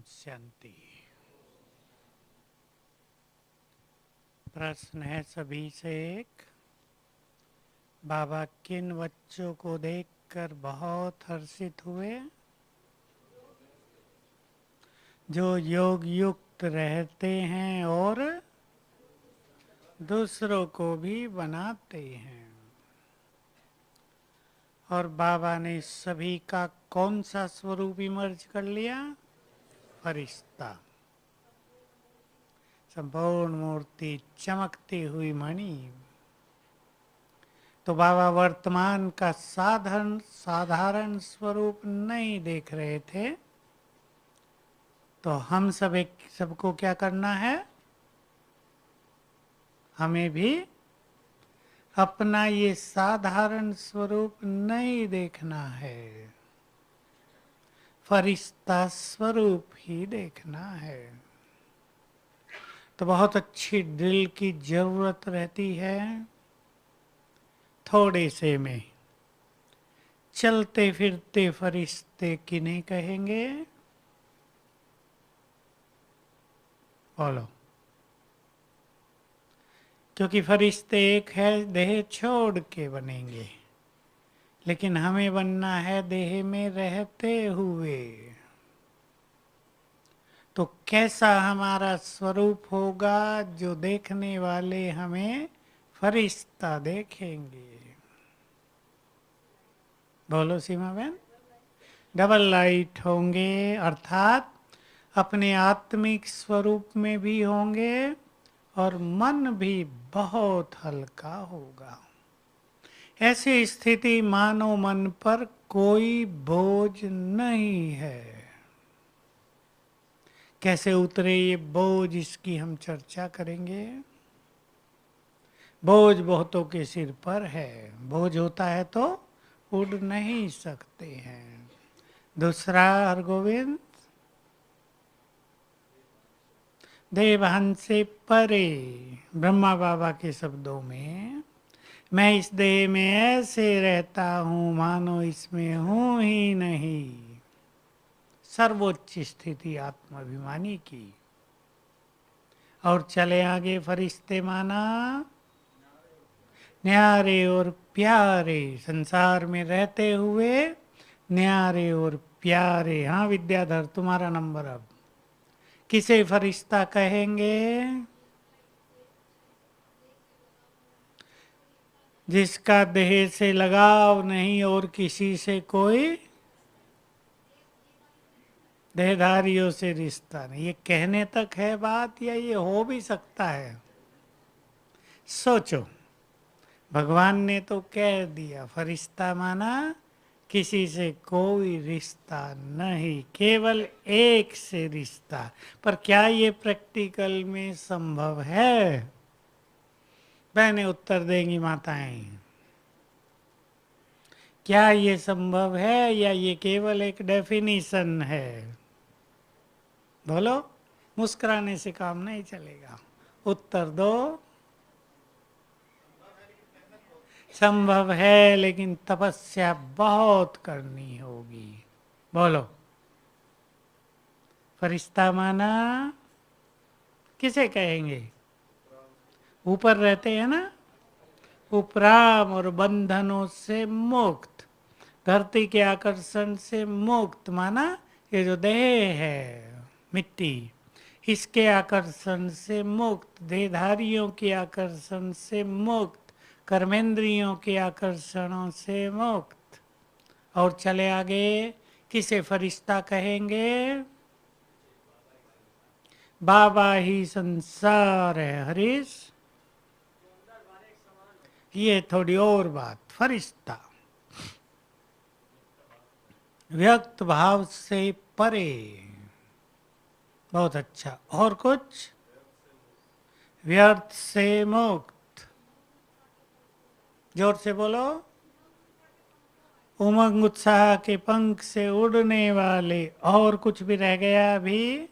शांति। प्रश्न है सभी से एक, बाबा किन बच्चों को देखकर बहुत हर्षित हुए? जो योग युक्त रहते हैं और दूसरों को भी बनाते हैं। और बाबा ने सभी का कौन सा स्वरूप इमर्ज कर लिया? फरिश्ता। संपूर्ण मूर्ति, चमकती हुई मणि। तो बाबा वर्तमान का साधारण स्वरूप नहीं देख रहे थे। तो हम सबको क्या करना है? हमें भी अपना ये साधारण स्वरूप नहीं देखना है, फरिश्ता स्वरूप ही देखना है। तो बहुत अच्छी ड्रिल की जरूरत रहती है। थोड़े से में चलते फिरते फरिश्ते किन्हें कहेंगे? बोलो। क्योंकि फरिश्ते एक है, देह छोड़ के बनेंगे, लेकिन हमें बनना है देह में रहते हुए। तो कैसा हमारा स्वरूप होगा जो देखने वाले हमें फरिश्ता देखेंगे? बोलो सीमा बहन। डबल लाइट होंगे, अर्थात अपने आत्मिक स्वरूप में भी होंगे और मन भी बहुत हल्का होगा। ऐसी स्थिति मानो मन पर कोई बोझ नहीं है। कैसे उतरे ये बोझ, इसकी हम चर्चा करेंगे। बोझ बहुतों के सिर पर है। बोझ होता है तो उड़ नहीं सकते हैं। दूसरा, हरगोविंद, देवहन से परे। ब्रह्मा बाबा के शब्दों में, मैं इस देह में ऐसे रहता हूँ मानो इसमें हूँ ही नहीं। सर्वोच्च स्थिति आत्माभिमानी की। और चले आगे, फरिश्ते माना न्यारे और प्यारे, संसार में रहते हुए न्यारे और प्यारे। हाँ विद्याधर, तुम्हारा नंबर अब। किसे फरिश्ता कहेंगे? जिसका देह से लगाव नहीं और किसी से कोई देहधारियों से रिश्ता नहीं। ये कहने तक है बात, या ये हो भी सकता है? सोचो। भगवान ने तो कह दिया, फरिश्ता माना किसी से कोई रिश्ता नहीं, केवल एक से रिश्ता। पर क्या ये प्रैक्टिकल में संभव है? बहनें उत्तर देंगी, माताएं। क्या ये संभव है या ये केवल एक डेफिनेशन है? बोलो। मुस्कुराने से काम नहीं चलेगा, उत्तर दो। संभव है, लेकिन तपस्या बहुत करनी होगी। बोलो। फरिश्ता माना किसे कहेंगे? ऊपर रहते हैं ना, उपराम और बंधनों से मुक्त, धरती के आकर्षण से मुक्त। माना ये जो देह है, मिट्टी, इसके आकर्षण से मुक्त, देहधारियों के आकर्षण से मुक्त, कर्मेंद्रियों के आकर्षणों से मुक्त। और चले आगे, किसे फरिश्ता कहेंगे? बाबा ही संसार है। हरीश, ये थोड़ी और बात। फरिश्ता व्यक्त भाव से परे। बहुत अच्छा। और कुछ? व्यर्थ से मुक्त। जोर से बोलो। उमंग उत्साह के पंख से उड़ने वाले। और कुछ भी रह गया अभी?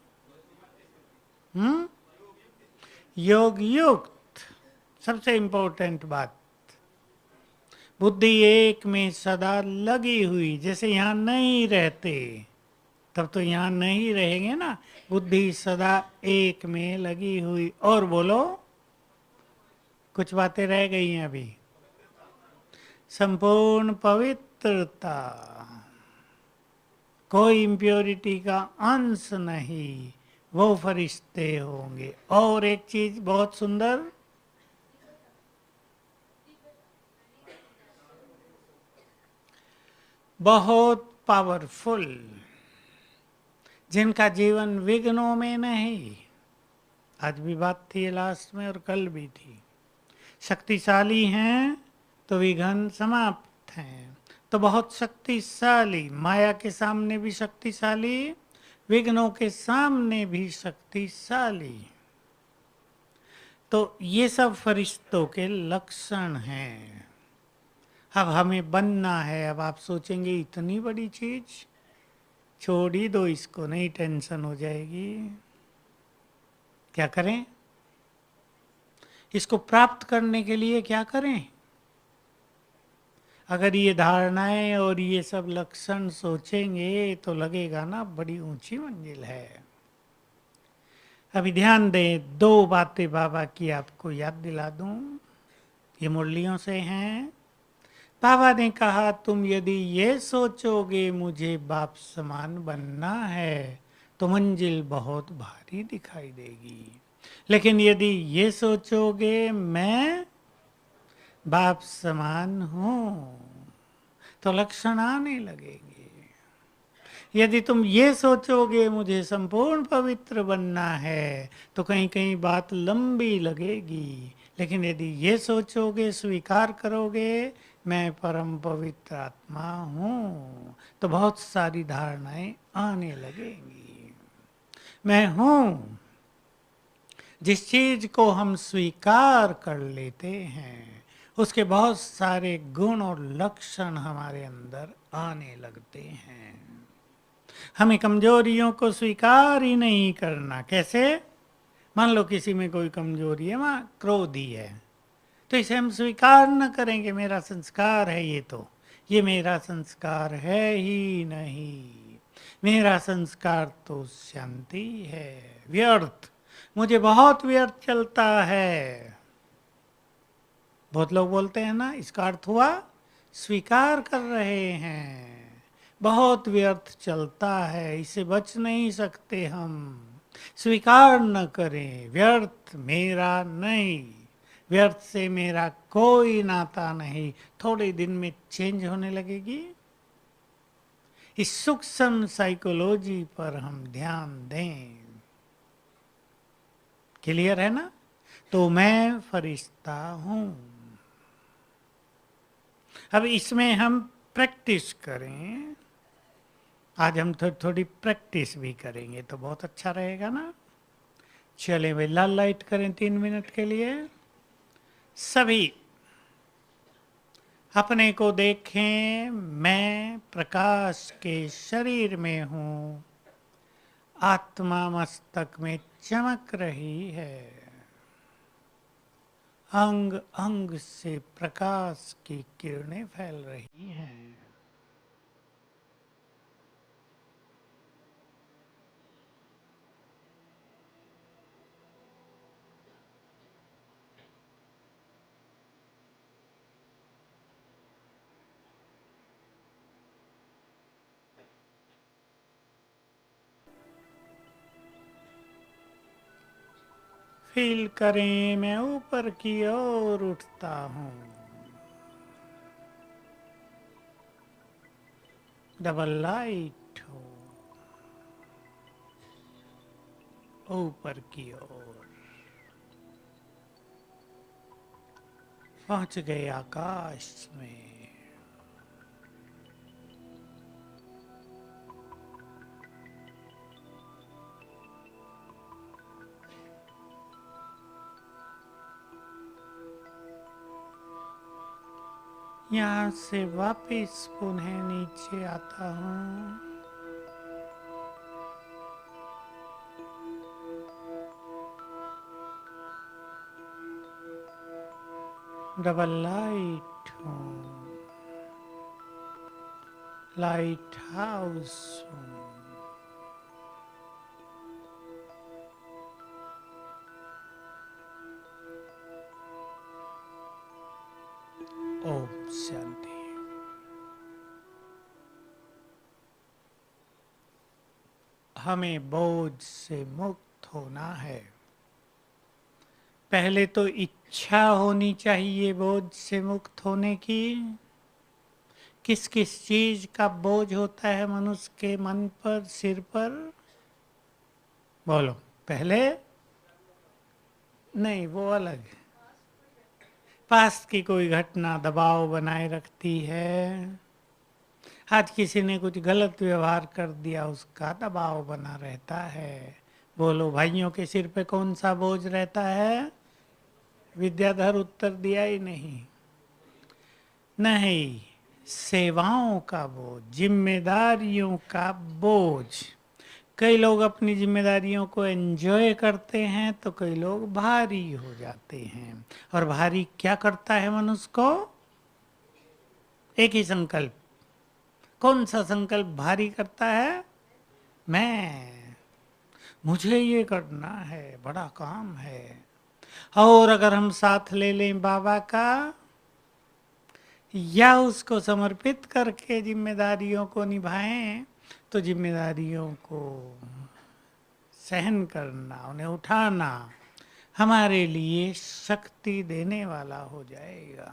योग युक्त, सबसे इंपॉर्टेंट बात। बुद्धि एक में सदा लगी हुई, जैसे यहां नहीं रहते तब तो यहाँ नहीं रहेंगे ना। बुद्धि सदा एक में लगी हुई। और बोलो, कुछ बातें रह गई हैं अभी। संपूर्ण पवित्रता, कोई इम्प्योरिटी का अंश नहीं, वो फरिश्ते होंगे। और एक चीज बहुत सुंदर, बहुत पावरफुल, जिनका जीवन विघ्नों में नहीं। आज भी बात थी लास्ट में और कल भी थी। शक्तिशाली हैं तो विघ्न समाप्त हैं। तो बहुत शक्तिशाली, माया के सामने भी शक्तिशाली, विघ्नों के सामने भी शक्तिशाली। तो ये सब फरिश्तों के लक्षण हैं। अब हमें बनना है। अब आप सोचेंगे इतनी बड़ी चीज, छोड़ ही दो इसको, नहीं टेंशन हो जाएगी। क्या करें? इसको प्राप्त करने के लिए क्या करें? अगर ये धारणाएं और ये सब लक्षण सोचेंगे तो लगेगा ना बड़ी ऊंची मंजिल है। अभी ध्यान दें, दो बातें बाबा की आपको याद दिला दूं। ये मुरलियों से हैं। बाबा ने कहा, तुम यदि ये सोचोगे मुझे बाप समान बनना है तो मंजिल बहुत भारी दिखाई देगी। लेकिन यदि ये सोचोगे मैं बाप समान हूं तो लक्षण आने लगेंगे। यदि तुम ये सोचोगे मुझे संपूर्ण पवित्र बनना है तो कहीं कहीं बात लंबी लगेगी। लेकिन यदि ये सोचोगे, स्वीकार करोगे मैं परम पवित्र आत्मा हूं, तो बहुत सारी धारणाएं आने लगेंगी। मैं हूं। जिस चीज को हम स्वीकार कर लेते हैं उसके बहुत सारे गुण और लक्षण हमारे अंदर आने लगते हैं। हमें कमजोरियों को स्वीकार ही नहीं करना। कैसे? मान लो किसी में कोई कमजोरी है, वहां क्रोधी है, तो इसे हम स्वीकार न करेंगे। मेरा संस्कार है ये मेरा संस्कार है ही नहीं। मेरा संस्कार तो शांति है। व्यर्थ, मुझे बहुत व्यर्थ चलता है। बहुत लोग बोलते हैं ना, इसका अर्थ हुआ स्वीकार कर रहे हैं। बहुत व्यर्थ चलता है, इसे बच नहीं सकते हम। स्वीकार न करें, व्यर्थ मेरा नहीं, व्यर्थ से मेरा कोई नाता नहीं। थोड़े दिन में चेंज होने लगेगी। इस सूक्ष्म साइकोलॉजी पर हम ध्यान दें। क्लियर है ना? तो मैं फरिश्ता हूं। अब इसमें हम प्रैक्टिस करें। आज हम थोड़ी प्रैक्टिस भी करेंगे तो बहुत अच्छा रहेगा ना। चले भाई, लाल लाइट करें 3 मिनट के लिए। सभी अपने को देखें। मैं प्रकाश के शरीर में हूं। आत्मा मस्तक में चमक रही है। अंग अंग से प्रकाश की किरणें फैल रही हैं। फील करें मैं ऊपर की ओर उठता हूं। डबल लाइट हो ऊपर की ओर पहुंच गए आकाश में। यहाँ से वापिस पुनः नीचे आता हूँ। डबल लाइट हूँ, लाइट हाउस हूँ। हमें बोझ से मुक्त होना है। पहले तो इच्छा होनी चाहिए बोझ से मुक्त होने की। किस किस चीज का बोझ होता है मनुष्य के मन पर, सिर पर? बोलो। पहले नहीं, वो अलग है। पास्ट की कोई घटना दबाव बनाए रखती है। आज किसी ने कुछ गलत व्यवहार कर दिया, उसका दबाव बना रहता है। बोलो, भाइयों के सिर पे कौन सा बोझ रहता है? विद्याधर उत्तर दिया ही नहीं। नहीं, सेवाओं का बोझ, जिम्मेदारियों का बोझ। कई लोग अपनी जिम्मेदारियों को एंजॉय करते हैं तो कई लोग भारी हो जाते हैं। और भारी क्या करता है मनुष्य को? एक ही संकल्प। कौन सा संकल्प भारी करता है? मैं, मुझे ये करना है, बड़ा काम है। और अगर हम साथ ले लें बाबा का, या उसको समर्पित करके जिम्मेदारियों को निभाएं, तो जिम्मेदारियों को सहन करना, उन्हें उठाना हमारे लिए शक्ति देने वाला हो जाएगा।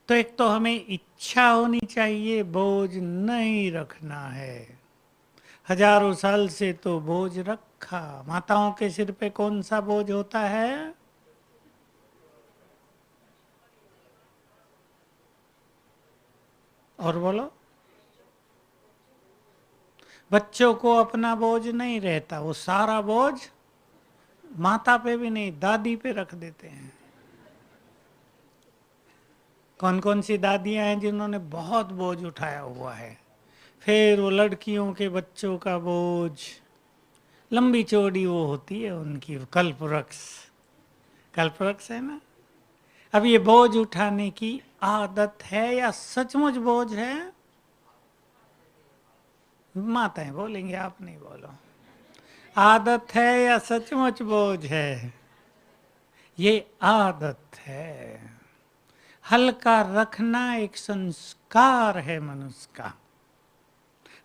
तो एक तो हमें इच्छा होनी चाहिए, बोझ नहीं रखना है। हजारों साल से तो बोझ रखा। माताओं के सिर पे कौन सा बोझ होता है? और बोलो। बच्चों को अपना बोझ नहीं रहता, वो सारा बोझ माता पे भी नहीं, दादी पे रख देते हैं। कौन कौन सी दादियां हैं जिन्होंने बहुत बोझ उठाया हुआ है? फिर वो लड़कियों के बच्चों का बोझ, लंबी चौड़ी वो होती है उनकी कल्पवृक्ष। कल्पवृक्ष है ना। अब ये बोझ उठाने की आदत है या सचमुच बोझ है? माताएं बोलेंगे, आप नहीं बोलो। आदत है या सचमुच बोझ है? ये आदत है। हल्का रखना एक संस्कार है मनुष्य का।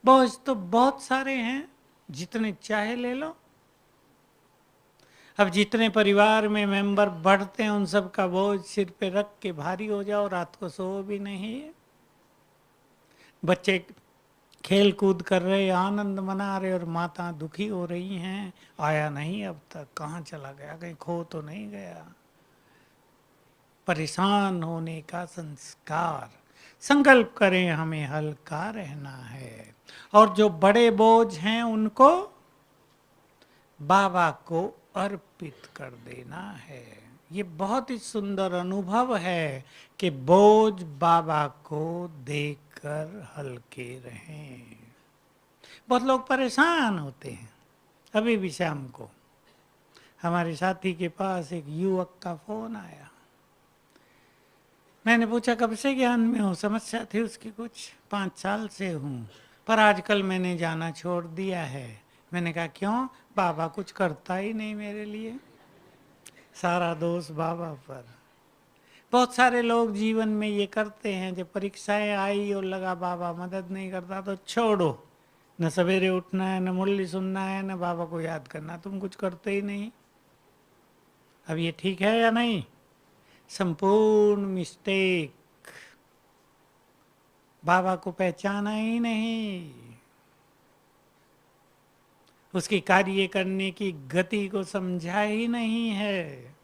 बोझ तो बहुत सारे हैं, जितने चाहे ले लो। अब जितने परिवार में मेंबर बढ़ते हैं, उन सब का बोझ सिर पे रख के भारी हो जाओ, रात को सो भी नहीं। बच्चे खेल कूद कर रहे, आनंद मना रहे, और माता दुखी हो रही हैं, आया नहीं अब तक, कहाँ चला गया, कहीं खो तो नहीं गया। परेशान होने का संस्कार। संकल्प करें हमें हल्का रहना है, और जो बड़े बोझ हैं उनको बाबा को अर्पित कर देना है। ये बहुत ही सुंदर अनुभव है कि बोझ बाबा को देकर हल्के रहें। बहुत लोग परेशान होते हैं। अभी भी शाम को हमारे साथी के पास एक युवक का फोन आया। मैंने पूछा, कब से ज्ञान में हो? समस्या थी उसकी कुछ। 5 साल से हूँ, पर आजकल मैंने जाना छोड़ दिया है। मैंने कहा, क्यों? बाबा कुछ करता ही नहीं मेरे लिए, सारा दोष बाबा पर। बहुत सारे लोग जीवन में ये करते हैं, जब परीक्षाएं आई और लगा बाबा मदद नहीं करता तो छोड़ो, न सवेरे उठना है, न मुरली सुनना है, न बाबा को याद करना, तुम कुछ करते ही नहीं। अब ये ठीक है या नहीं? संपूर्ण मिस्टेक। बाबा को पहचाना ही नहीं, उसकी कार्य करने की गति को समझा ही नहीं है।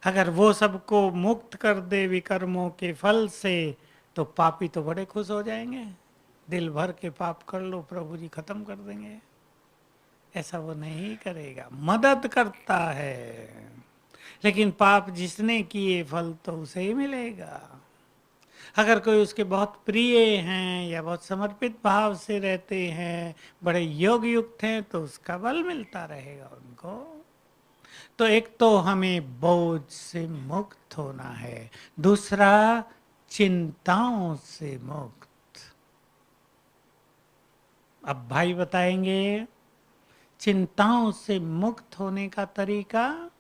अगर वो सबको मुक्त कर दे विकर्मों के फल से, तो पापी तो बड़े खुश हो जाएंगे। दिल भर के पाप कर लो, प्रभु जी खत्म कर देंगे। ऐसा वो नहीं करेगा, मदद करता है, लेकिन पाप जिसने किए फल तो उसे ही मिलेगा। अगर कोई उसके बहुत प्रिय हैं या बहुत समर्पित भाव से रहते हैं, बड़े योग युक्त हैं, तो उसका बल मिलता रहेगा उनको। तो एक तो हमें बोझ से मुक्त होना है, दूसरा चिंताओं से मुक्त। अब भाई बताएंगे चिंताओं से मुक्त होने का तरीका।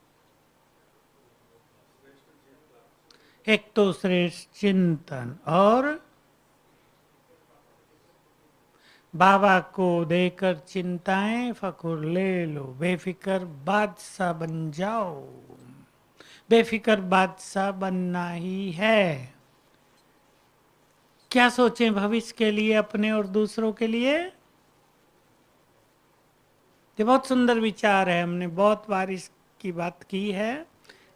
एक तो श्रेष्ठ चिंतन, और बाबा को देकर चिंताएं फकुर ले लो, बेफिक्र बादशाह बन जाओ। बेफिक्र बादशाह बनना ही है। क्या सोचें भविष्य के लिए, अपने और दूसरों के लिए? ये बहुत सुंदर विचार है, हमने बहुत बार इसकी बात की है,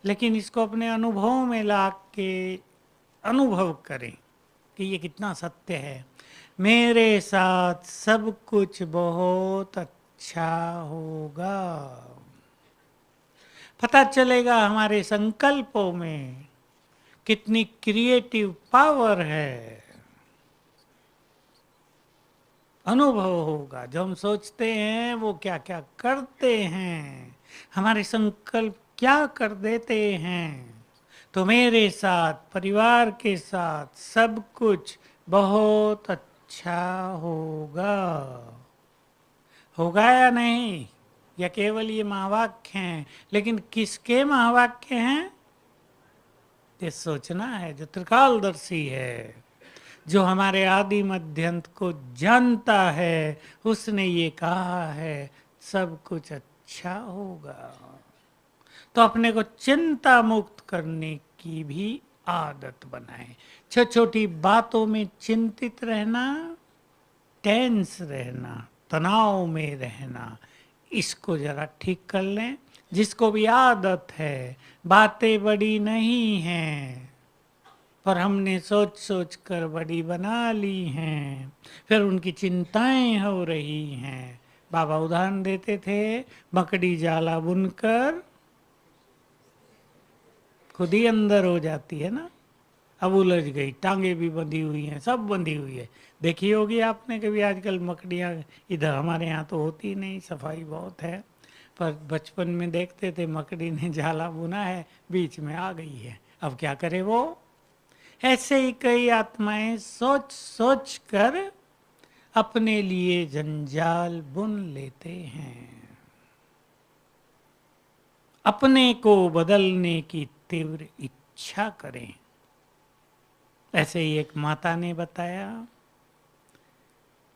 लेकिन इसको अपने अनुभव में ला के अनुभव करें कि ये कितना सत्य है। मेरे साथ सब कुछ बहुत अच्छा होगा। पता चलेगा हमारे संकल्पों में कितनी क्रिएटिव पावर है। अनुभव होगा, जो हम सोचते हैं वो क्या क्या करते हैं, हमारे संकल्प क्या कर देते हैं। तो मेरे साथ, परिवार के साथ सब कुछ बहुत अच्छा होगा। होगा या नहीं? या केवल ये महावाक्य हैं? लेकिन किसके महावाक्य हैं? ये सोचना है, जो त्रिकालदर्शी है, जो हमारे आदि मध्य अंत को जानता है, उसने ये कहा है सब कुछ अच्छा होगा। तो अपने को चिंता मुक्त करने की भी आदत बनाए। छोटी छोटी बातों में चिंतित रहना, टेंस रहना, तनाव में रहना, इसको जरा ठीक कर लें। जिसको भी आदत है, बातें बड़ी नहीं हैं पर हमने सोच सोच कर बड़ी बना ली हैं, फिर उनकी चिंताएं हो रही हैं। बाबा उदाहरण देते थे, मकड़ी जाला बुनकर खुद ही अंदर हो जाती है ना, अब उलझ गई, टांगे भी बंधी हुई हैं, सब बंधी हुई है। देखी होगी आपने कभी, आजकल मकड़ियाँ इधर हमारे यहाँ तो होती नहीं, सफाई बहुत है, पर बचपन में देखते थे मकड़ी ने जाला बुना है, बीच में आ गई है, अब क्या करे वो। ऐसे ही कई आत्माएं सोच सोच कर अपने लिए जंजाल बुन लेते हैं। अपने को बदलने की तीव्र इच्छा करें। ऐसे ही एक माता ने बताया,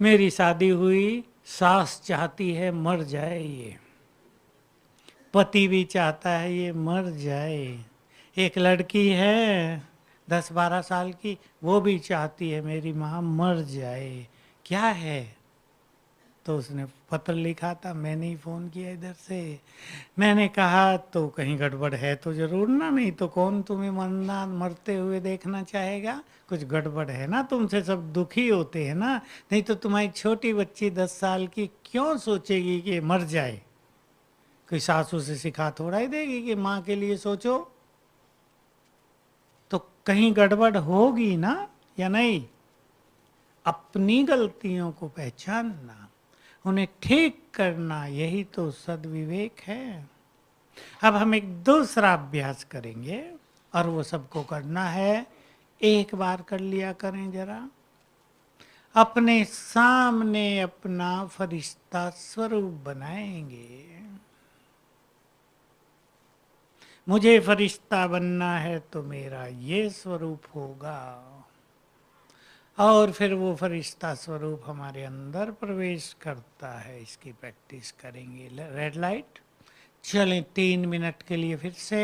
मेरी शादी हुई, सास चाहती है मर जाए ये, पति भी चाहता है ये मर जाए, एक लड़की है 10-12 साल की, वो भी चाहती है मेरी माँ मर जाए, क्या है? तो उसने पत्र लिखा था, मैंने ही फ़ोन किया इधर से। मैंने कहा तो कहीं गड़बड़ है तो ज़रूर ना, नहीं तो कौन तुम्हें मरना, मरते हुए देखना चाहेगा? कुछ गड़बड़ है ना, तुमसे सब दुखी होते हैं ना, नहीं तो तुम्हारी छोटी बच्ची 10 साल की क्यों सोचेगी कि मर जाए? कोई सासू से सिखा थोड़ा ही देगी कि माँ के लिए सोचो। तो कहीं गड़बड़ होगी ना, या नहीं? अपनी गलतियों को पहचानना, उन्हें ठीक करना, यही तो सद्विवेक है। अब हम एक दूसरा अभ्यास करेंगे और वो सबको करना है, एक बार कर लिया करें जरा। अपने सामने अपना फरिश्ता स्वरूप बनाएंगे। मुझे फरिश्ता बनना है तो मेरा ये स्वरूप होगा, और फिर वो फरिश्ता स्वरूप हमारे अंदर प्रवेश करता है। इसकी प्रैक्टिस करेंगे। रेड लाइट, चलें 3 मिनट के लिए फिर से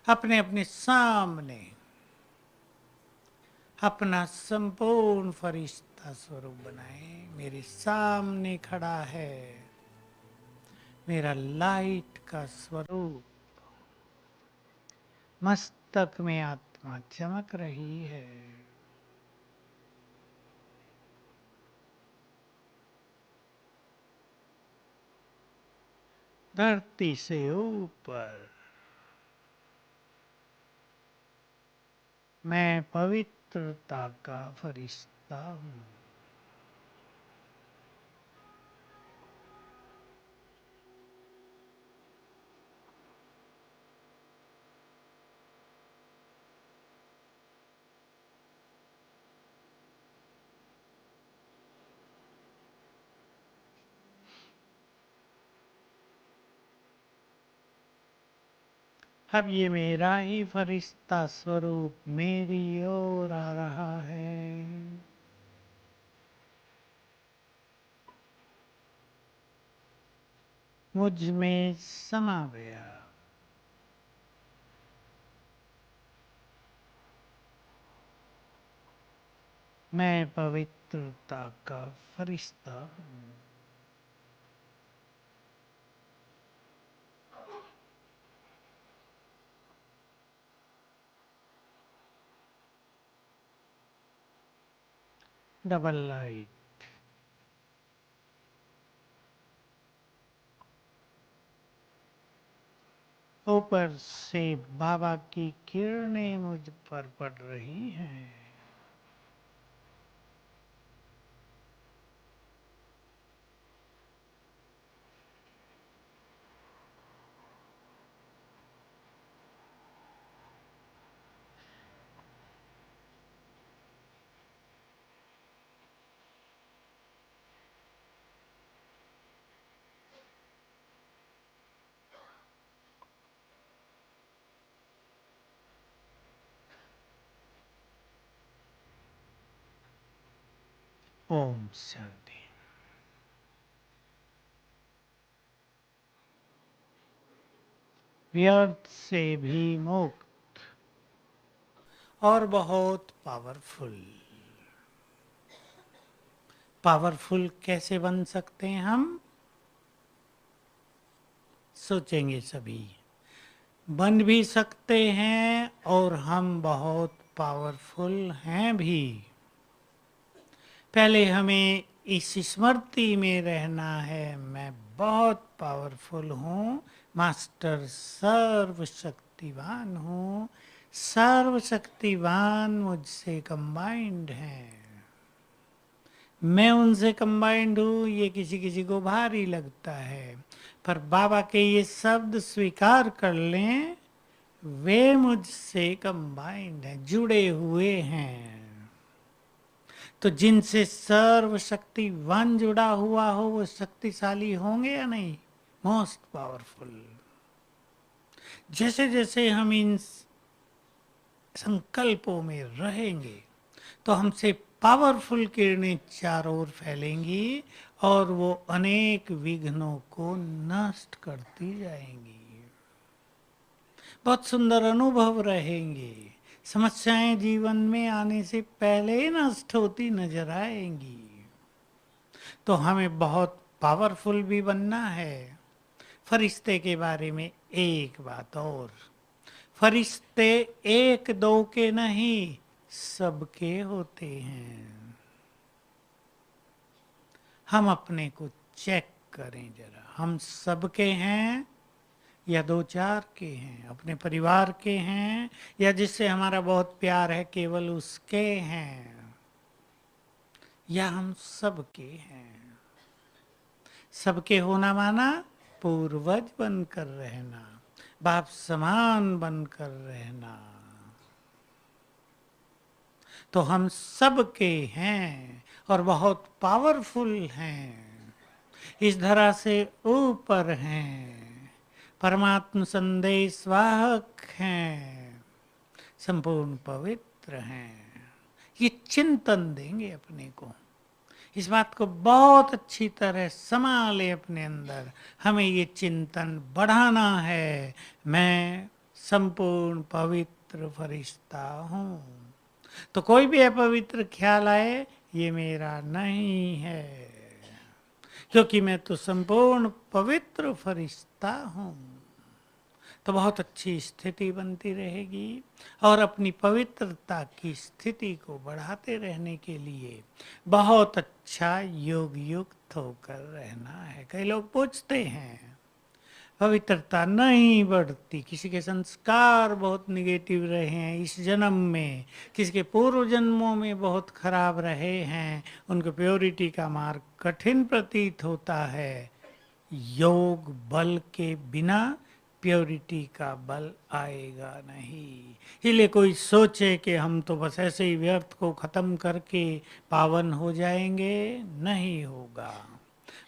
अपने अपने सामने अपना संपूर्ण फरिश्ता स्वरूप बनाएं। मेरे सामने खड़ा है मेरा लाइट का स्वरूप, मस्तक में आत्मा चमक रही है। धरती से ऊपर मैं पवित्रता का फरिश्ता हूँ। अब ये मेरा ही फरिश्ता स्वरूप मेरी ओर आ रहा है। मुझ में समा गया। मैं पवित्रता का फरिश्ता हूँ। डबल लाइट ऊपर से बाबा की किरणें मुझ पर पड़ रही हैं। ओम शांति। व्यर्थ से भी मुक्त और बहुत पावरफुल। पावरफुल कैसे बन सकते हैं हम? सोचेंगे सभी। बन भी सकते हैं और हम बहुत पावरफुल हैं भी। पहले हमें इस स्मृति में रहना है, मैं बहुत पावरफुल हूँ, मास्टर सर्वशक्तिवान हूँ, सर्वशक्तिवान मुझसे कंबाइंड हैं। मैं उनसे कंबाइंड हूँ, ये किसी किसी को भारी लगता है, पर बाबा के ये शब्द स्वीकार कर लें, वे मुझसे कंबाइंड हैं, जुड़े हुए हैं। तो जिनसे सर्वशक्तिवान जुड़ा हुआ हो वो शक्तिशाली होंगे या नहीं? Most powerful. जैसे जैसे हम इन संकल्पों में रहेंगे तो हमसे पावरफुल किरणें चारों ओर फैलेंगी और वो अनेक विघ्नों को नष्ट करती जाएंगी। बहुत सुंदर अनुभव रहेंगे। समस्याएं जीवन में आने से पहले ही नष्ट होती नजर आएंगी। तो हमें बहुत पावरफुल भी बनना है। फरिश्ते के बारे में एक बात और, फरिश्ते एक दो के नहीं सबके होते हैं। हम अपने को चेक करें जरा, हम सबके हैं या दो चार के हैं, अपने परिवार के हैं या जिससे हमारा बहुत प्यार है केवल उसके हैं, या हम सबके हैं। सबके होना माना पूर्वज बनकर रहना, बाप समान बनकर रहना। तो हम सबके हैं और बहुत पावरफुल हैं, इस धरा से ऊपर हैं, परमात्म संदेश वाहक हैं, संपूर्ण पवित्र हैं। ये चिंतन देंगे अपने को। इस बात को बहुत अच्छी तरह संभाले अपने अंदर। हमें ये चिंतन बढ़ाना है, मैं संपूर्ण पवित्र फरिश्ता हूँ। तो कोई भी अपवित्र ख्याल आए ये मेरा नहीं है, क्योंकि मैं तो संपूर्ण पवित्र फरिश्ता हूँ। तो बहुत अच्छी स्थिति बनती रहेगी और अपनी पवित्रता की स्थिति को बढ़ाते रहने के लिए बहुत अच्छा योग युक्त होकर रहना है। कई लोग पूछते हैं पवित्रता नहीं बढ़ती, किसी के संस्कार बहुत निगेटिव रहे हैं इस जन्म में, किसी के पूर्व जन्मों में बहुत खराब रहे हैं, उनको प्योरिटी का मार्ग कठिन प्रतीत होता है। योग बल के बिना प्योरिटी का बल आएगा नहीं। इसलिए कोई सोचे कि हम तो बस ऐसे ही व्यर्थ को खत्म करके पावन हो जाएंगे, नहीं होगा।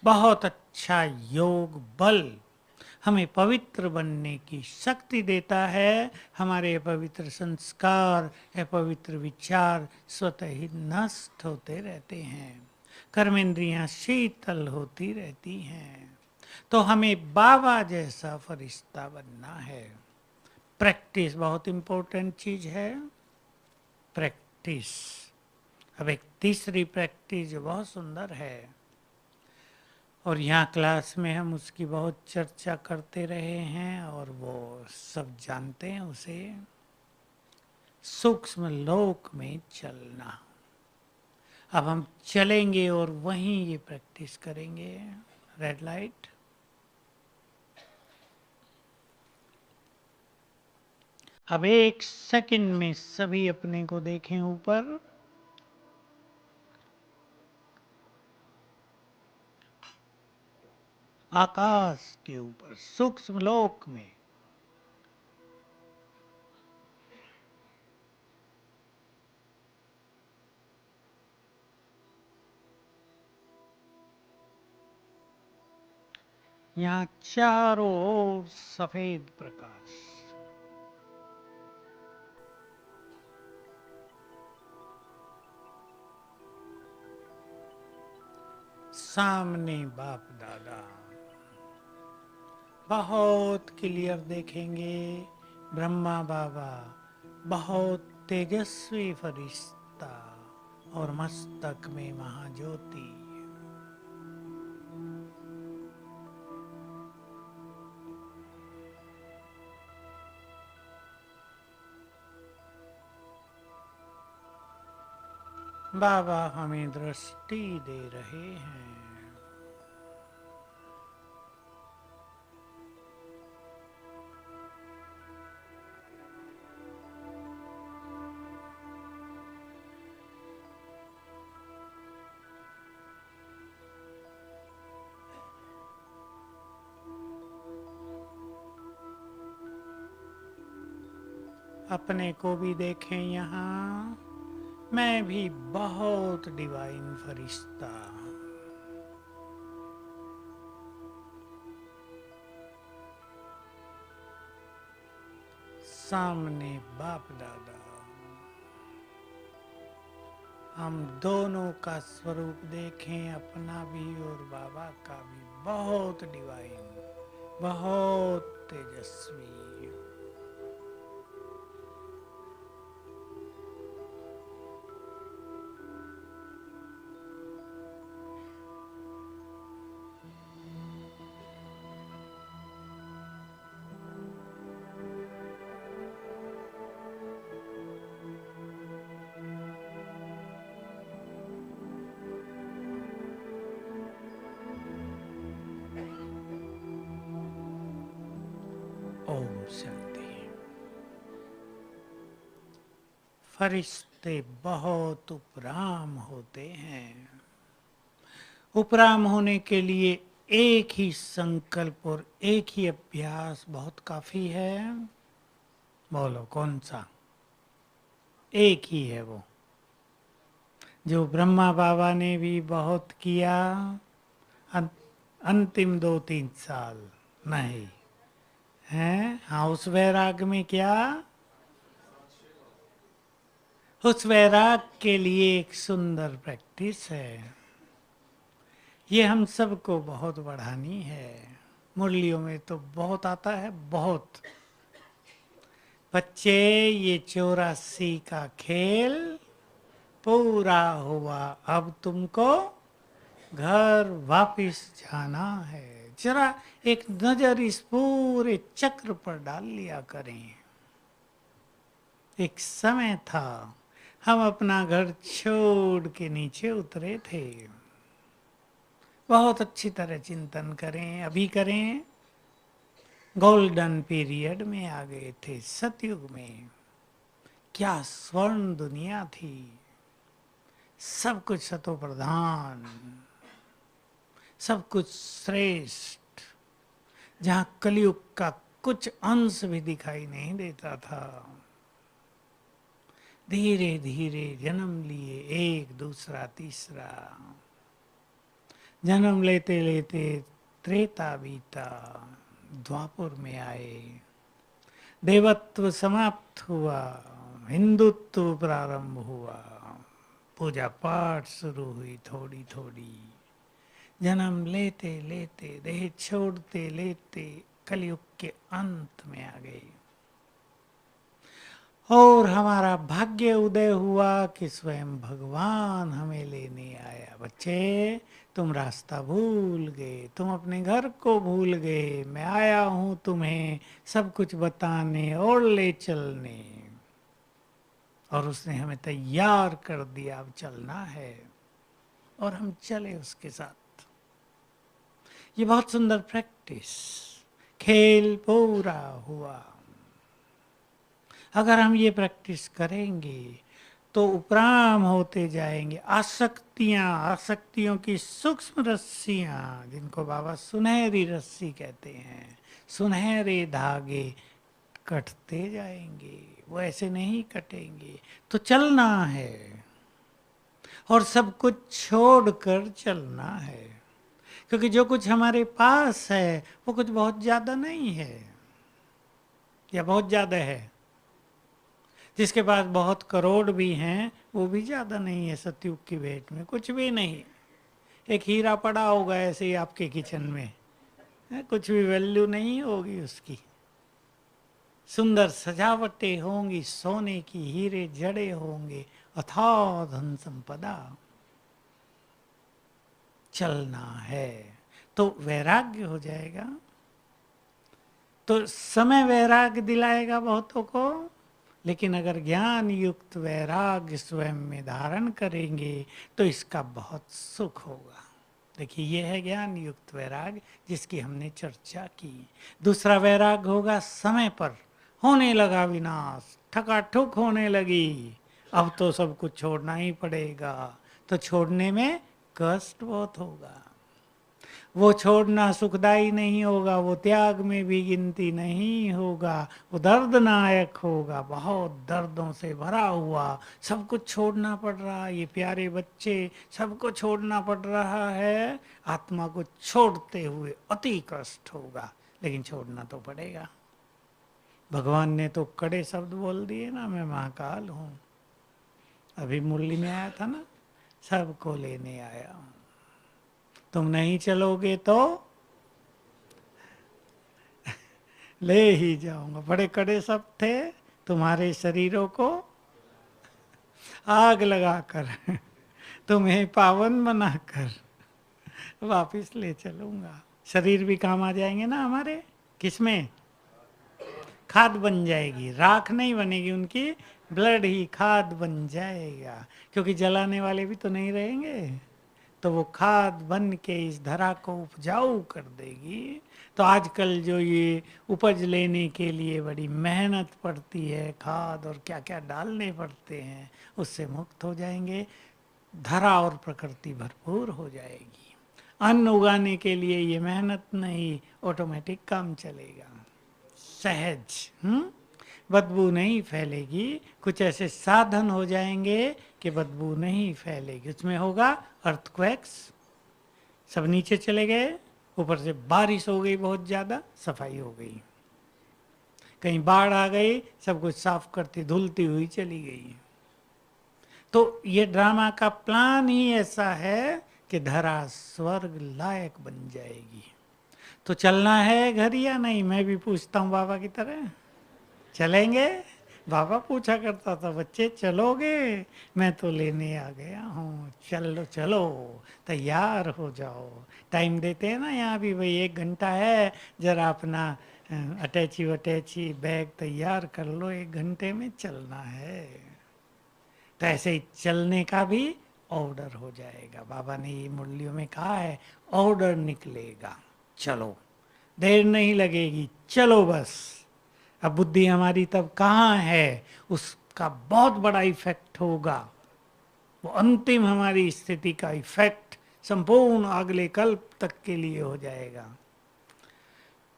बहुत अच्छा योग बल हमें पवित्र बनने की शक्ति देता है। हमारे अपवित्र संस्कार, अपवित्र विचार स्वतः ही नष्ट होते रहते हैं, कर्मेंद्रियां शीतल होती रहती हैं। तो हमें बाबा जैसा फरिश्ता बनना है। प्रैक्टिस बहुत इंपॉर्टेंट चीज है। प्रैक्टिस। अब एक तीसरी प्रैक्टिस जो बहुत सुंदर है, और यहाँ क्लास में हम उसकी बहुत चर्चा करते रहे हैं और वो सब जानते हैं उसे, सूक्ष्म लोक में चलना। अब हम चलेंगे और वहीं ये प्रैक्टिस करेंगे। Red light. अब एक सेकंड में सभी अपने को देखें ऊपर। आकाश के ऊपर सूक्ष्म लोक में। यहाँ चारों ओर सफेद प्रकाश। सामने बाप दादा बहुत क्लियर देखेंगे। ब्रह्मा बाबा बहुत तेजस्वी फरिश्ता और मस्तक में महाज्योति। बाबा हमें दृष्टि दे रहे हैं। अपने को भी देखें यहाँ। मैं भी बहुत डिवाइन फरिश्ता। सामने बाप दादा। हम दोनों का स्वरूप देखें, अपना भी और बाबा का भी। बहुत डिवाइन, बहुत तेजस्वी। ओम शांति। फरिश्ते बहुत उपराम होते हैं। उपराम होने के लिए एक ही संकल्प और एक ही अभ्यास बहुत काफी है। बोलो कौन सा? एक ही है वो, जो ब्रह्मा बाबा ने भी बहुत किया। अंतिम 2-3 साल नहीं है। हाँ, उस वैराग में क्या, उस वैराग के लिए एक सुंदर प्रैक्टिस है। ये हम सबको बहुत बढ़ानी है। मुरलियों में तो बहुत आता है, बहुत। बच्चे, ये 84 का खेल पूरा हुआ। अब तुमको घर वापिस जाना है। जरा एक नजर इस पूरे चक्र पर डाल लिया करें। एक समय था हम अपना घर छोड़ के नीचे उतरे थे। बहुत अच्छी तरह चिंतन करें, अभी करें। गोल्डन पीरियड में आ गए थे, सतयुग में। क्या स्वर्ण दुनिया थी, सब कुछ सतो प्रधान, सब कुछ श्रेष्ठ, जहां कलयुग का कुछ अंश भी दिखाई नहीं देता था। धीरे धीरे जन्म लिए, एक दूसरा तीसरा। जन्म लेते लेते त्रेता बीता, द्वापर में आए, देवत्व समाप्त हुआ, हिंदुत्व प्रारंभ हुआ, पूजा पाठ शुरू हुई थोड़ी थोड़ी। जन्म लेते लेते देह छोड़ते लेते कलयुग के अंत में आ गई और हमारा भाग्य उदय हुआ कि स्वयं भगवान हमें लेने आया। बच्चे, तुम रास्ता भूल गए, तुम अपने घर को भूल गए, मैं आया हूं तुम्हें सब कुछ बताने और ले चलने। और उसने हमें तैयार कर दिया, अब चलना है और हम चले उसके साथ। ये बहुत सुंदर प्रैक्टिस, खेल पूरा हुआ। अगर हम ये प्रैक्टिस करेंगे तो उपराम होते जाएंगे। आसक्तियों की सूक्ष्म रस्सियां, जिनको बाबा सुनहरी रस्सी कहते हैं, सुनहरे धागे कटते जाएंगे, वो ऐसे नहीं कटेंगे। तो चलना है और सब कुछ छोड़कर चलना है, क्योंकि जो कुछ हमारे पास है वो कुछ बहुत ज्यादा नहीं है, या बहुत ज्यादा है। जिसके पास बहुत करोड़ भी हैं वो भी ज्यादा नहीं है। सतयुग की भेंट में कुछ भी नहीं। एक हीरा पड़ा होगा ऐसे ही आपके किचन में, है? कुछ भी वैल्यू नहीं होगी उसकी। सुंदर सजावटें होंगी, सोने की हीरे जड़े होंगे, अथाह धन संपदा। चलना है तो वैराग्य हो जाएगा। तो समय वैराग्य दिलाएगा बहुतों को, लेकिन अगर ज्ञान युक्त वैराग्य स्वयं में धारण करेंगे तो इसका बहुत सुख होगा। देखिए, ये है ज्ञान युक्त वैराग्य जिसकी हमने चर्चा की। दूसरा वैराग्य होगा समय पर। होने लगा विनाश, ठकाठुक होने लगी, अब तो सब कुछ छोड़ना ही पड़ेगा। तो छोड़ने में कष्ट बहुत होगा। वो छोड़ना सुखदाई नहीं होगा, वो त्याग में भी गिनती नहीं होगा, वो दर्दनायक होगा, बहुत दर्दों से भरा हुआ। सब कुछ छोड़ना पड़ रहा है, ये प्यारे बच्चे, सबको छोड़ना पड़ रहा है। आत्मा को छोड़ते हुए अति कष्ट होगा, लेकिन छोड़ना तो पड़ेगा। भगवान ने तो कड़े शब्द बोल दिए ना, मैं महाकाल हूं। अभी मुरली में आया था ना, सबको लेने आया हूं, तुम नहीं चलोगे तो ले ही जाऊंगा। बड़े कड़े शब्द थे। तुम्हारे शरीरों को आग लगाकर तुम्हें पावन बनाकर वापिस ले चलूंगा। शरीर भी काम आ जाएंगे ना हमारे, किसमें? खाद बन जाएगी, राख नहीं बनेगी उनकी, ब्लड ही खाद बन जाएगा। क्योंकि जलाने वाले भी तो नहीं रहेंगे, तो वो खाद बन के इस धरा को उपजाऊ कर देगी। तो आजकल जो ये उपज लेने के लिए बड़ी मेहनत पड़ती है, खाद और क्या क्या डालने पड़ते हैं, उससे मुक्त हो जाएंगे। धरा और प्रकृति भरपूर हो जाएगी। अन्न उगाने के लिए ये मेहनत नहीं, ऑटोमेटिक काम चलेगा, सहज। बदबू नहीं फैलेगी। कुछ ऐसे साधन हो जाएंगे कि बदबू नहीं फैलेगी। उसमें होगा अर्थक्वेक्स, सब नीचे चले गए, ऊपर से बारिश हो गई बहुत ज्यादा, सफाई हो गई। कहीं बाढ़ आ गई, सब कुछ साफ करती धुलती हुई चली गई। तो ये ड्रामा का प्लान ही ऐसा है कि धरा स्वर्ग लायक बन जाएगी। तो चलना है घर या नहीं? मैं भी पूछता हूँ बाबा की तरह, चलेंगे? बाबा पूछा करता था, बच्चे चलोगे? मैं तो लेने आ गया हूँ, चलो चलो, तैयार हो जाओ। टाइम देते हैं ना यहाँ भी, भाई 1 घंटा है, जरा अपना अटैची वटैची बैग तैयार कर लो, 1 घंटे में चलना है। तो ऐसे ही चलने का भी ऑर्डर हो जाएगा। बाबा ने ये मुरलियों में कहा है, ऑर्डर निकलेगा, चलो, देर नहीं लगेगी, चलो बस। अब बुद्धि हमारी तब कहाँ है, उसका बहुत बड़ा इफेक्ट होगा। वो अंतिम हमारी स्थिति का इफेक्ट संपूर्ण अगले कल्प तक के लिए हो जाएगा।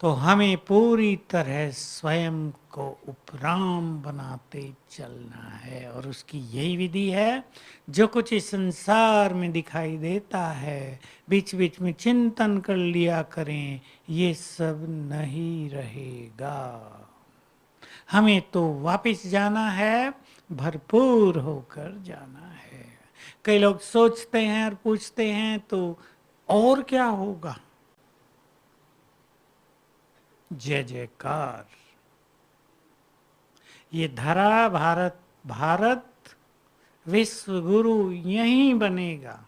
तो हमें पूरी तरह स्वयं को उपराम बनाते चलना है, और उसकी यही विधि है। जो कुछ इस संसार में दिखाई देता है, बीच बीच में चिंतन कर लिया करें, ये सब नहीं रहेगा। हमें तो वापिस जाना है, भरपूर होकर जाना है। कई लोग सोचते हैं और पूछते हैं तो और क्या होगा? जय जयकार। ये धरा भारत, भारत विश्व गुरु यहीं बनेगा।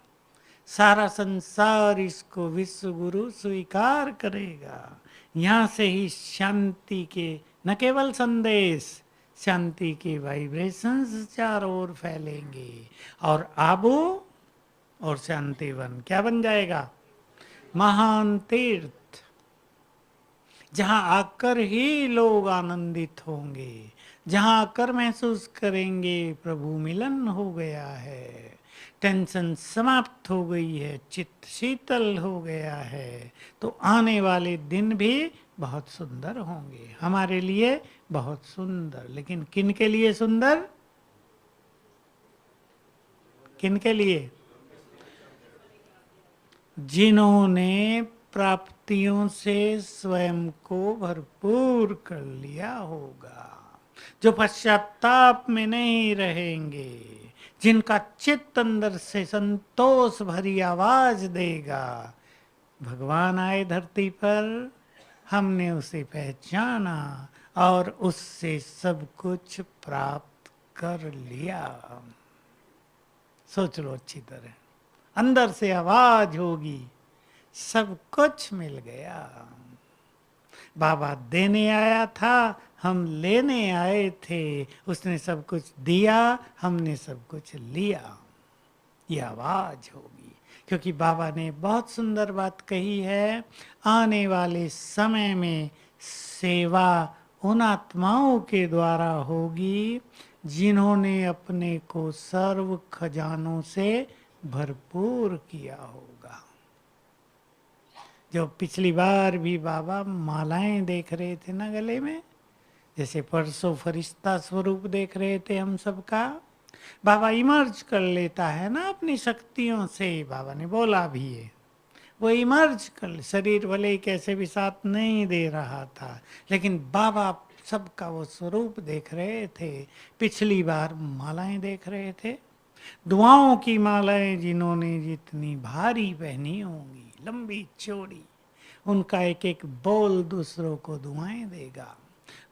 सारा संसार इसको विश्व गुरु स्वीकार करेगा। यहाँ से ही शांति के न केवल संदेश, शांति के वाइब्रेशंस चारों ओर फैलेंगे। और आबू और शांतिवन क्या बन जाएगा? महान तीर्थ, जहां आकर ही लोग आनंदित होंगे, जहां आकर महसूस करेंगे प्रभु मिलन हो गया है, टेंशन समाप्त हो गई है, चित्त शीतल हो गया है। तो आने वाले दिन भी बहुत सुंदर होंगे, हमारे लिए बहुत सुंदर। लेकिन किन के लिए सुंदर? किन के लिए? जिन्होंने प्राप्तियों से स्वयं को भरपूर कर लिया होगा, जो पश्चाताप में नहीं रहेंगे, जिनका चित्त अंदर से संतोष भरी आवाज देगा, भगवान आए धरती पर, हमने उसे पहचाना और उससे सब कुछ प्राप्त कर लिया। सोच लो अच्छी तरह, अंदर से आवाज होगी, सब कुछ मिल गया। बाबा देने आया था, हम लेने आए थे। उसने सब कुछ दिया, हमने सब कुछ लिया। ये आवाज होगी, क्योंकि बाबा ने बहुत सुंदर बात कही है, आने वाले समय में सेवा उन आत्माओं के द्वारा होगी जिन्होंने अपने को सर्व खजानों से भरपूर किया होगा। जो पिछली बार भी बाबा मालाएं देख रहे थे ना गले में, जैसे परसों फरिश्ता स्वरूप देख रहे थे हम सबका, बाबा इमर्ज कर लेता है ना अपनी शक्तियों से। बाबा ने बोला भी है, वो इमर्ज कर, शरीर भले ही कैसे भी साथ नहीं दे रहा था, लेकिन बाबा सबका वो स्वरूप देख रहे थे। पिछली बार मालाएं देख रहे थे, दुआओं की मालाएं जिन्होंने जितनी भारी पहनी होंगी, लंबी चौड़ी, उनका एक एक बोल दूसरों को दुआएं देगा।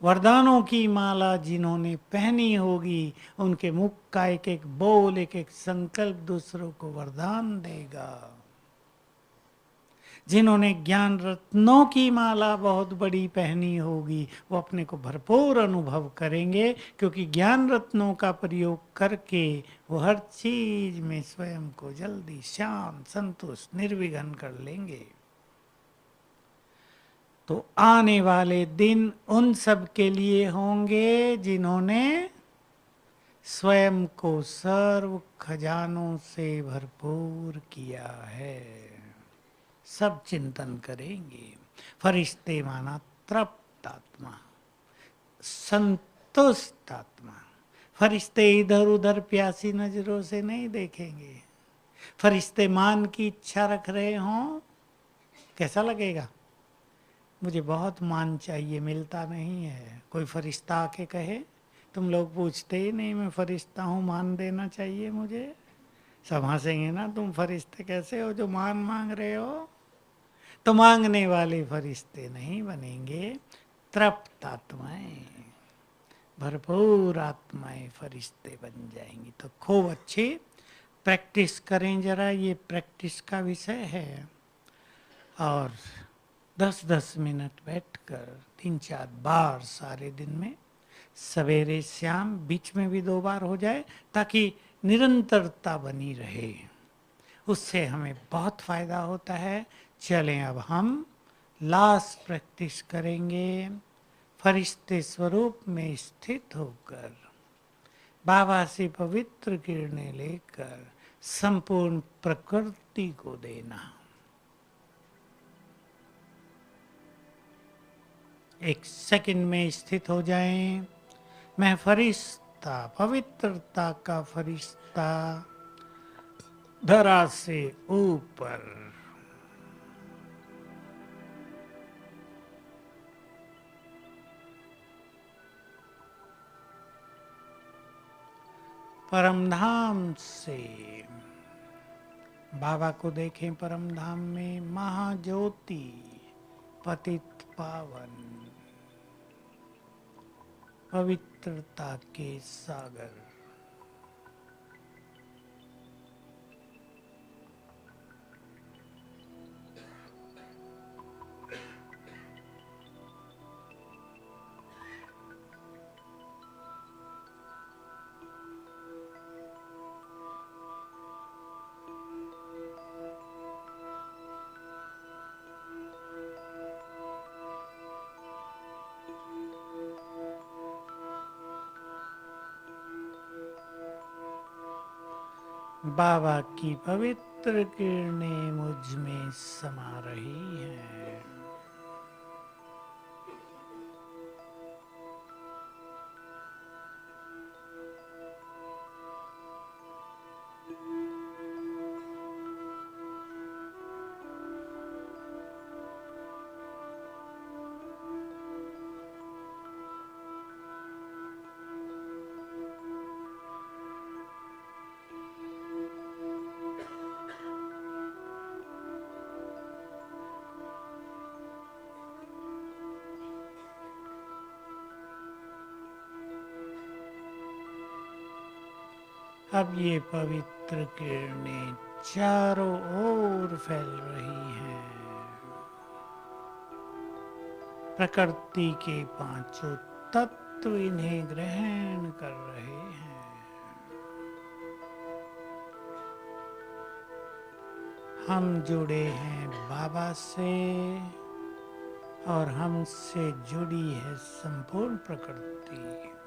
वरदानों की माला जिन्होंने पहनी होगी, उनके मुख का एक एक बोल, एक एक संकल्प दूसरों को वरदान देगा। जिन्होंने ज्ञान रत्नों की माला बहुत बड़ी पहनी होगी, वो अपने को भरपूर अनुभव करेंगे, क्योंकि ज्ञान रत्नों का प्रयोग करके वो हर चीज में स्वयं को जल्दी शांत, संतुष्ट, निर्विघ्न कर लेंगे। तो आने वाले दिन उन सब के लिए होंगे जिन्होंने स्वयं को सर्व खजानों से भरपूर किया है। सब चिंतन करेंगे। फरिश्ते माना तृप्त आत्मा, संतुष्ट आत्मा। फरिश्ते इधर उधर प्यासी नजरों से नहीं देखेंगे। फरिश्ते मान की इच्छा रख रहे हों, कैसा लगेगा? मुझे बहुत मान चाहिए, मिलता नहीं है। कोई फरिश्ता आके कहे, तुम लोग पूछते ही नहीं, मैं फरिश्ता हूँ, मान देना चाहिए मुझे। सब हंसेंगे ना, तुम फरिश्ते कैसे हो जो मान मांग रहे हो? तो मांगने वाले फरिश्ते नहीं बनेंगे, तृप्त आत्माएं, भरपूर आत्माएं फरिश्ते बन जाएंगी। तो खूब अच्छी प्रैक्टिस करें जरा, ये प्रैक्टिस का विषय है। और 10-10 मिनट बैठकर 3-4 बार सारे दिन में, सवेरे शाम, बीच में भी 2 बार हो जाए, ताकि निरंतरता बनी रहे। उससे हमें बहुत फायदा होता है। चलें अब हम लास्ट प्रैक्टिस करेंगे। फरिश्ते स्वरूप में स्थित होकर बाबा से पवित्र किरणें लेकर संपूर्ण प्रकृति को देना। एक सेकंड में स्थित हो जाएं। मैं फरिश्ता, पवित्रता का फरिश्ता, धरा से ऊपर, परमधाम से बाबा को देखें परम धाम में, महाज्योति पतित पावन, पवित्रता के सागर। बाबा की पवित्र किरणें मुझ में समा रही हैं। अब ये पवित्र किरणें चारों ओर फैल रही हैं। प्रकृति के पांचों तत्व इन्हें ग्रहण कर रहे हैं। हम जुड़े हैं बाबा से और हमसे जुड़ी है संपूर्ण प्रकृति।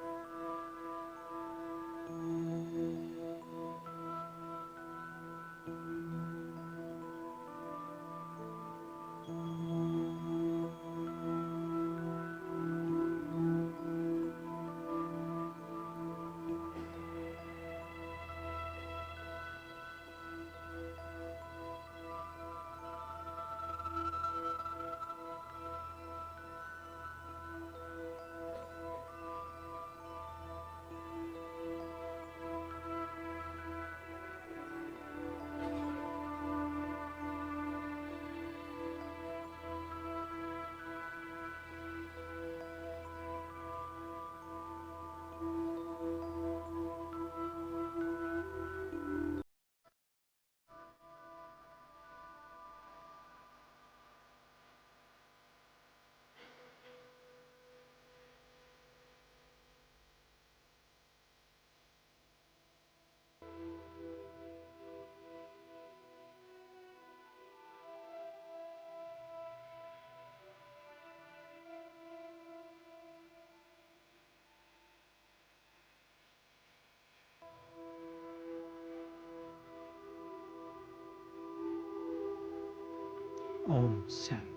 ओम शांति।